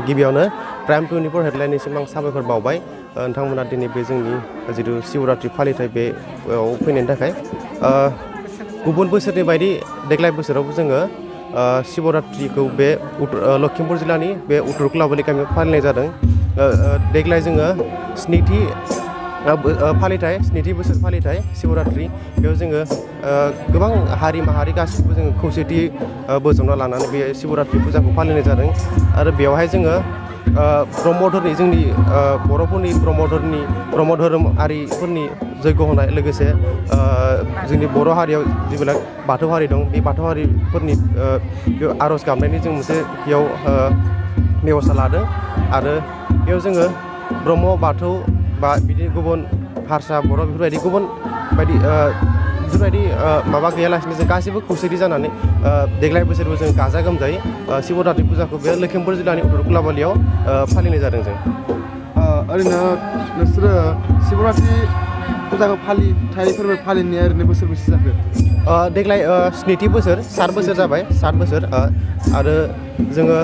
गिबियावनो प्राइम 24 हेडलाइननिसिम आं साबायखर बावबाय नोंथांमोना दिनै बे जोंनि जिथु शिवरात्रि फालिथाय बेयाव फैनायनि थाखाय गुबुन बोसोरनि बायदि देग्लाय बोसोरावबो जोङो शिवरात्रिखौ बे लखिमपुर जिल्लानि बे उत्तरकुलाबारि गामियाव फालिनाय जादों देग्लाय जोङो स्निथि बोसोर फालिथाय शिवरात्रि बेयाव जोङो गोबां हारि माहारि गासिबो जोङो खौसेथि बोजबना लानानै बे शिवरात्रि फुजाखौ फालिनाय जादों आरो बेवहाय जोङो ब्रह्म धोरोमनि जोंनि बर'फोरनि ब्रह्म धोरोमारिफोरनि जयग' होनाय लोगोसे जोंनि बर' हारियाव जिবিলাক बाथौ हारि दं बे बाथौ हारिफोरनि आर'ज गाबनायनि जों मोनसे बेयाव बेबस्था लादों आरो बेयाव जोङो ब्रह्म बाथौ बा बिदि गुबुन हारसा बर' बेफोरबायदि गुबुन बायदि बेफोरबायदि माबा गैयालासिनो जों गासैबो खौसेथि जानानै देग्लाय बोसोरबो जों गाजा गोमजायै शिवरात्रि फुजाखौ बे लखिमपुर जिल्लानि उत्तरकुलाबारियाव फालिनाय जादों जों ओरैनो नोंसोरो शिवरात्रि फुजाखौ फालिथाय फोरबो फालिनाया ओरैनो बोसोरबेसे जाखो देग्लाय स्निथि बोसोर 7 बोसोर जाबाय 7 बोसोर आरो जोङो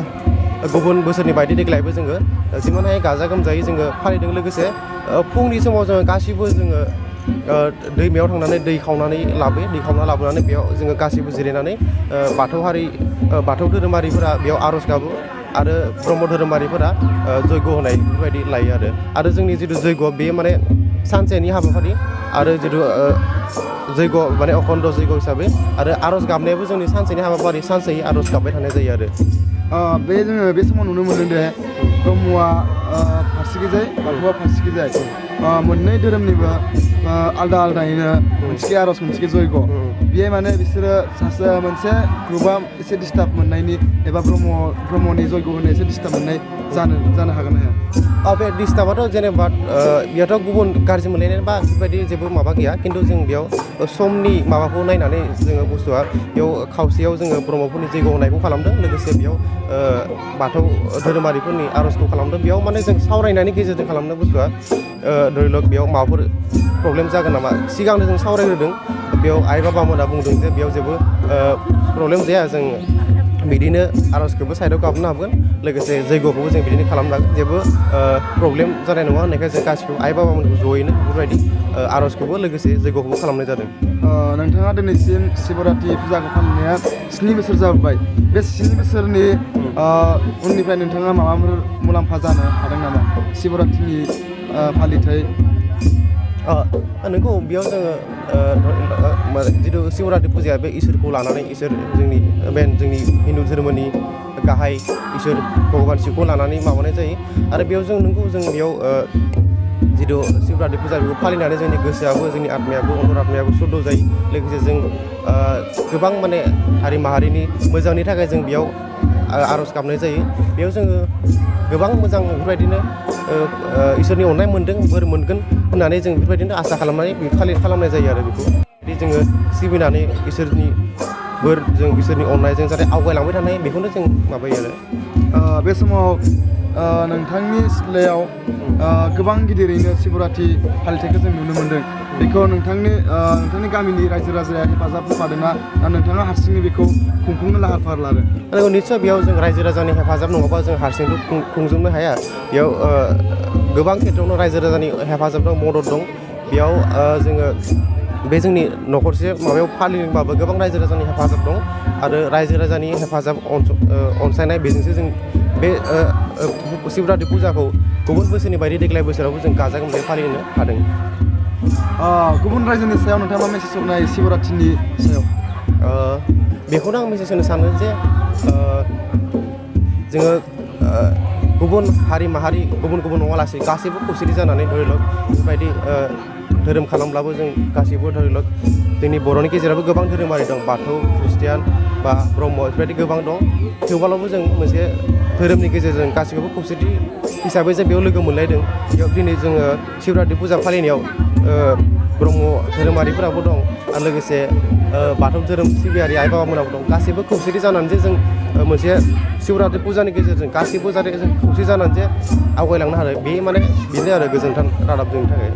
गुबुन बोसोरनि बायदि देग्लायबो जोङो जिमान हायो गाजा गोमजायै जोङो फालिदों लोगोसे फुंनि समाव जोङो गासिबो जोङो दैमायाव थांनानै दै खावना लाबोनानै बेयाव जोङो गासिबो जिरायनानै बाथौ धोरोमारिफोरा बेयाव आर'ज गाबो आरो ब्रह्म धोरोमारिफोरा जयग' होनाय बेफोरबायदि लायो आरो जोंनि जिथु जयग' बेयो माने सानसेनि हाबाफारि आरो जिथु जयग' माने अखन्द जयग' हिसाबै आरो आर'ज गाबनायाबो जोंनि सानसेनि हाबाफारि सानसेयै आर'ज गाबबाय थानाय जायो आरो जोङो बे समाव नुनो मोनदों दे ब्रह्मआ फारसेखैजाय बाथौआ फारसेखैजाय मोननै धोरोमनिबो आलदा आलदायैनो मोनसेखै आर'ज मोनसेखै जयग' बेहाय माने बिसोरो सासे मोनसे ग्रुपआ एसे डिस्टार्ब मोननायनि एबा ब्रह्मनि जयग' होनो एसे डिस्टार्ब मोननाय जानो हागोन ना हाया बे डिस्टार्बआथ' जेनेबा बेयावथ' गुबुन गाज्रि मोनलायनाय बा बेफोरबायदि जेबो माबा गैया खिन्थु जों बेयाव समनि माबाखौ नायनानै जोङो बुस्थुआ बेयाव खावसेयाव जोङो ब्रह्मफोरनि जयग' होनायखौ खालामदों लोगोसे बेयाव बाथौ धोरोमारिफोरनि आर'जखौ खालामदों बेयाव माने जों सावरायनायनि गेजेरजों खालामदों बुस्थुआ धरिलक बेयाव माबाफोर प्रब्लेम जागोन नामा सिगांनो जों सावरायग्रोदों बेयाव आइ बाबामोना बुंदों जे बेयाव जेबो प्रब्लेम जाया जों बिदिनो आर'जखौबो साइडआव गाबनो हागोन लोगोसे जयग'खौबो जों बिदिनो खालामनो हागोन जेबो प्रब्लेम जानाय नङा होननायखाय जों गासिबो आइ बाबामोनखौ ज'यैनो बेफोरबायदि आर'जखौबो लोगोसे जयग'खौबो खालामनाय जादों नोंथाङा दिनैसिम शिवरात्रि फुजाखौ फालिनाया 7 बोसोर जाबाय बे 7 बोसोरनि उननिफ्राय नोंथाङा माबाफोर मुलाम्फा जानो हादों नामा शिवरात्रिनि फालिथाय नोंगौ बेयाव जोङो जिथु शिवरात्रि फुजाया बे इसोरखौ लानानै जोंनि हिन्दु धोरोमनि गाहाय इसोर भगबान शिबखौ लानानै माबानाय जायो आरो बेयाव जों बेयाव जिथु शिवरात्रि फुजा बेखौ फालिनानै जोंनि गोसोआबो जोंनि आत्मायाबो अन्तर आत्मायाबो सुद्ध जायो लोगोसे जों गोबां माने हारि माहारिनि मोजांनि थाखाय जों बेयाव आर'ज गाबनाय जायो बेयाव जोङो गोबां मोजां बेफोरबायदिनो इसोरनि अननाय मोन्दों बोर मोनगोन होननानै जों बेफोरबायदिनो आसा खालामनानै खालामनाय जायो आरो बेखौ बिदि जोङो सिबिनानै इसोरनि बोर जों इसोरनि अननायजों जाहाथे आवगायलांबाय थानाय बेखौनो जों माबायो आरो बे समाव नोंथांनि सिथ्लायाव गोबां गिदिरैनो शिवरात्रि फालिथायखौ जों नुनो मोन्दों बेखौ नोंथांनि गामिनि रायजो राजाया हेफाजाब होफादोंना नोंथाङा हारसिङै बेखौ खुंफुंनो लाहार फाहार लादों निस्सय बेयाव जों रायजो राजानि हेफाजाब नङाबा जों हारसिंथ' खुंजोबनो हाया बेयाव गोबां खेथ्रआवनो रायजो राजानि हेफाजाब दं मदद दं बेयाव जोङो बे जोंनि न'खरसे माबायाव फालिदोंबाबो गोबां रायजो राजानि हेफाजाब दं आरो रायजो राजानि हेफाजाब अनसायनाय बेजोंसो जों बे शिवरात्रि फुजाखौ गुबुन बोसोरनि बायदि देग्लाय बोसोरावबो जों गाजा गोमजायै फालिनो हादों गुबुन रायजोनि सायाव नोंथाङा मा मेसेज हरनो हायो शिवरात्रिनि सायाव बेखौनो आं मेसेज होनो सानो जे जोङो गुबुन हारि माहारि गुबुन नङालासे गासैबो खौसेथि जानानै धरिलक बेफोरबायदि धोरोम खालामब्लाबो जों गासैबो धरिलक जोंनि बर'नि गेजेरावबो गोबां धोरोमारि दं बाथौ ख्रिस्टियान बा ब्रह्म बेफोरबायदि गोबां दं थेवब्लाबो जों मोनसे धोरोमनि गेजेरजों गासैखौबो खौसेथि हिसाबै जों बेयाव लोगो मोनलायदों बेयाव दिनै जोङो शिवरात्रि फुजा फालिनायाव ब्रह्म धोरोमारिफोराबो दं आरो लोगोसे बाथौ धोरोम सिबियारि आइ बाबामोनाबो दं गासैबो खौसेथि जानानै जे जों मोनसे शिवरात्रि फुजानि गेजेरजों गासैबो जाहाथे जों खौसे जानानै जे आवगायलांनो हादों बे माने बेनो आरो गोजोनथाव रादाब जोंनि थाखाय